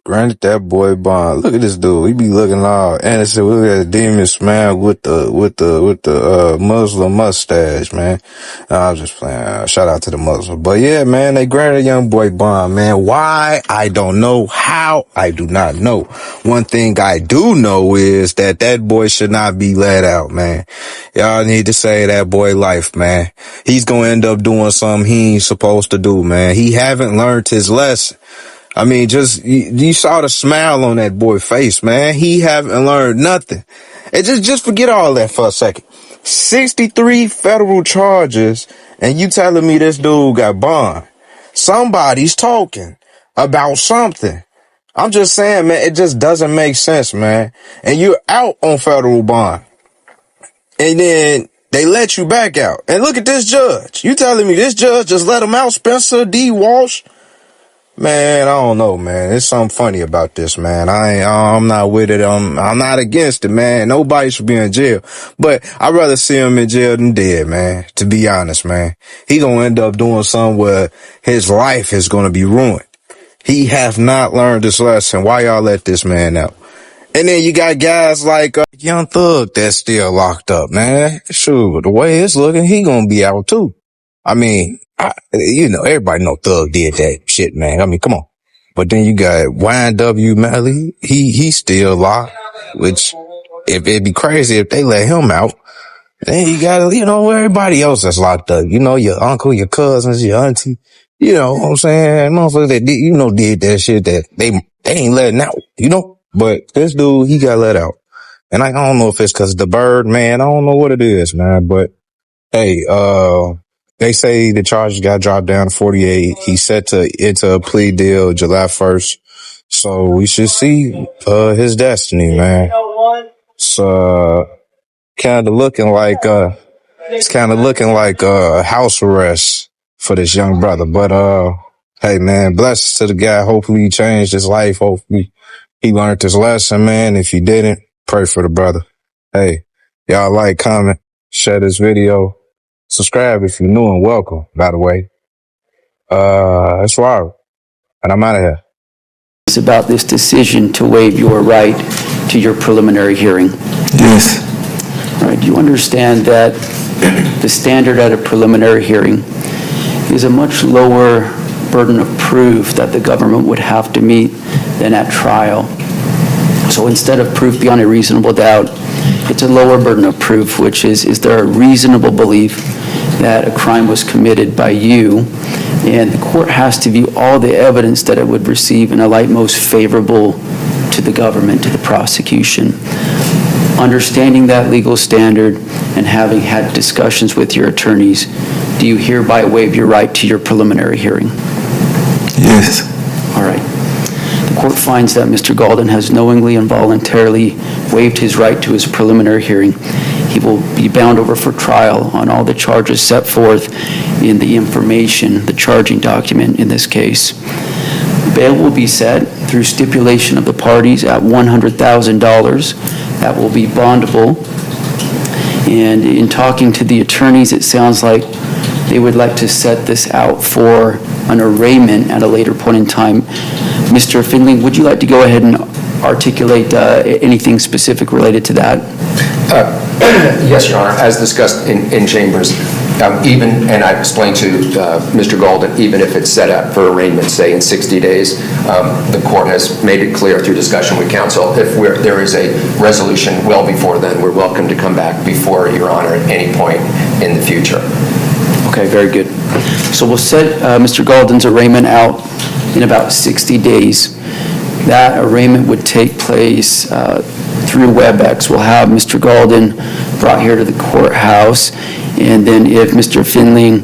Granted that boy bond. Look at this dude. He be looking all innocent. Look at that demon smile with the Muslim mustache, man. Nah, I was just playing. Shout out to the Muslim. But yeah, man, they granted Youngboy bond, man. Why? I don't know. How? I do not know. One thing I do know is that boy should not be let out, man. Y'all need to save that boy life, man. He's gonna end up doing something he ain't supposed to do, man. He haven't learned his lesson. I mean, just, you saw the smile on that boy's face, man. He haven't learned nothing. And just forget all that for a second. 63 federal charges, and you telling me this dude got bond. Somebody's talking about something. I'm just saying, man, it just doesn't make sense, man. And you're out on federal bond. And then they let you back out. And look at this judge. You telling me this judge just let him out, Spencer D. Walsh? Man, I don't know, man. There's something funny about this, man. I'm not with it. I'm not against it, man. Nobody should be in jail. But I'd rather see him in jail than dead, man. To be honest, man. He gonna end up doing something where his life is gonna be ruined. He have not learned this lesson. Why y'all let this man out? And then you got guys like Young Thug that's still locked up, man. Shoot, the way it's looking, he gonna be out too. I mean, everybody know Thug did that shit, man. I mean, come on. But then you got YNW Melly. He's still locked, which if it'd be crazy if they let him out. Then you got, everybody else that's locked up. Your uncle, your cousins, your auntie. You know what I'm saying? Motherfuckers that did that shit that they ain't letting out, But this dude, he got let out. And I don't know if it's cause the bird, man. I don't know what it is, man. But hey, they say the charges got dropped down to 48. He's set to enter a plea deal July 1st. So we should see, his destiny, man. It's, kind of looking like, house arrest for this young brother. But, hey, man, blessings to the guy. Hopefully he changed his life. Hopefully he learned his lesson, man. If he didn't, pray for the brother. Hey, y'all like, comment, share this video. Subscribe if you're new and welcome, by the way. That's Robert, and I'm out of here. It's about this decision to waive your right to your preliminary hearing. Yes. All right, you understand that the standard at a preliminary hearing is a much lower burden of proof that the government would have to meet than at trial. So instead of proof beyond a reasonable doubt, it's a lower burden of proof, which is there a reasonable belief that a crime was committed by you? And the court has to view all the evidence that it would receive in a light most favorable to the government, to the prosecution. Understanding that legal standard and having had discussions with your attorneys, do you hereby waive your right to your preliminary hearing? Yes. All right. The court finds that Mr. Galden has knowingly and voluntarily waived his right to his preliminary hearing. He will be bound over for trial on all the charges set forth in the information, the charging document in this case. Bail will be set through stipulation of the parties at $100,000. That will be bondable. And in talking to the attorneys, it sounds like they would like to set this out for an arraignment at a later point in time. Mr. Finley, would you like to go ahead and articulate anything specific related to that? Yes, Your Honor. As discussed in chambers, and I explained to Mr. Galden, even if it's set up for arraignment, say in 60 days, the court has made it clear through discussion with counsel, if there is a resolution well before then, we're welcome to come back before Your Honor at any point in the future. Okay, very good. So we'll set Mr. Galden's arraignment out in about 60 days. That arraignment would take place through WebEx. We'll have Mr. Galden brought here to the courthouse, and then if Mr. Finley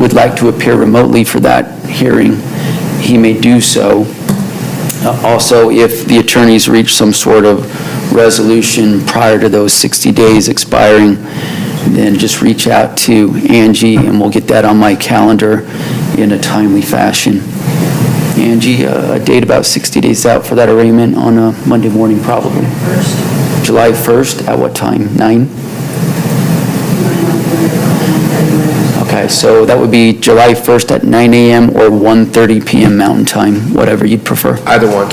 would like to appear remotely for that hearing, he may do so. Also, if the attorneys reach some sort of resolution prior to those 60 days expiring, then just reach out to Angie and we'll get that on my calendar in a timely fashion. Angie, a date about 60 days out for that arraignment on a Monday morning probably. July 1st, at what time? 9? Okay. Okay, so that would be July 1st at 9 a.m. or 1:30 p.m. Mountain Time, whatever you'd prefer. Either one.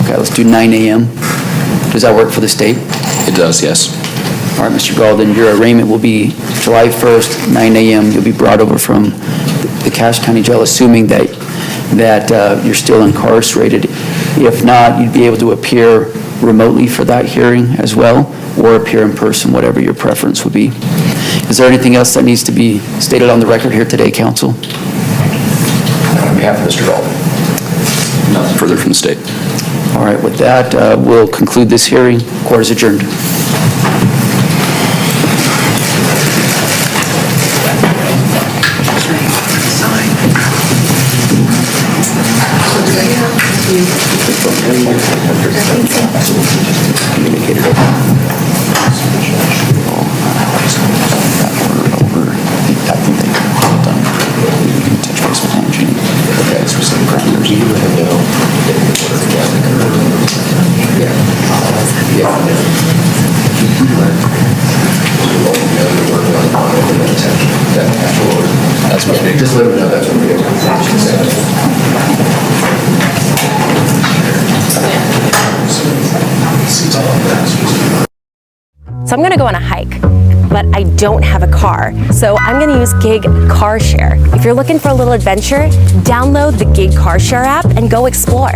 Okay, let's do 9 a.m. Does that work for the state? It does, yes. All right, Mr. Galden, your arraignment will be July 1st, 9 a.m. You'll be brought over from the Cache County Jail, assuming that you're still incarcerated. If not, you'd be able to appear remotely for that hearing as well, or appear in person, whatever your preference would be. Is there anything else that needs to be stated on the record here today, counsel? On behalf of Mr. Golden. Nothing further from the state. All right, with that, we'll conclude this hearing. Court is adjourned. Just let him know that's what we're doing. So I'm gonna go on a hike, but I don't have a car. So I'm gonna use Gig Car Share. If you're looking for a little adventure, download the Gig Car Share app and go explore.